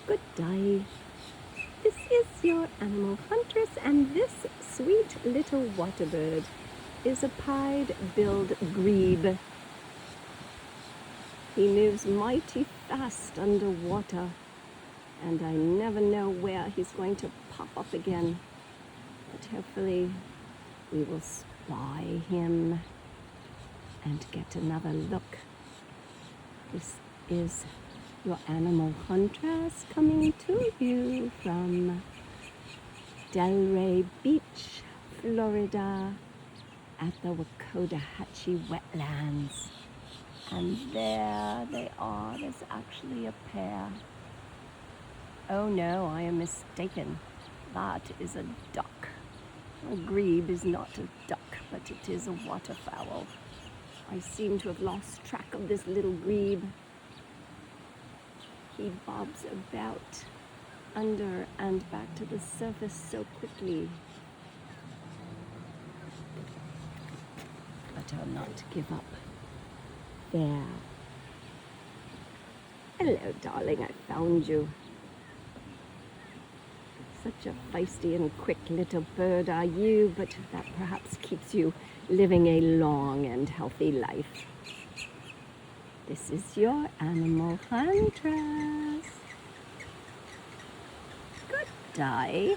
Good day. This is your animal huntress, and this sweet little water bird is a pied-billed grebe. He moves mighty fast underwater, and I never know where he's going to pop up again. But hopefully we will spy him and get another look. This is your animal huntress coming to you from Delray Beach, Florida, at the Wakaudahatchee wetlands. And there they are. There's actually a pair. Oh no, I am mistaken. That is a duck. A grebe is not a duck, but it is a waterfowl. I seem to have lost track of this little grebe. He bobs about under and back to the surface so quickly. But I'll not give up. There. Hello, darling, I found you. Such a feisty and quick little bird are you, but that perhaps keeps you living a long and healthy life. This is your animal huntress. Good day.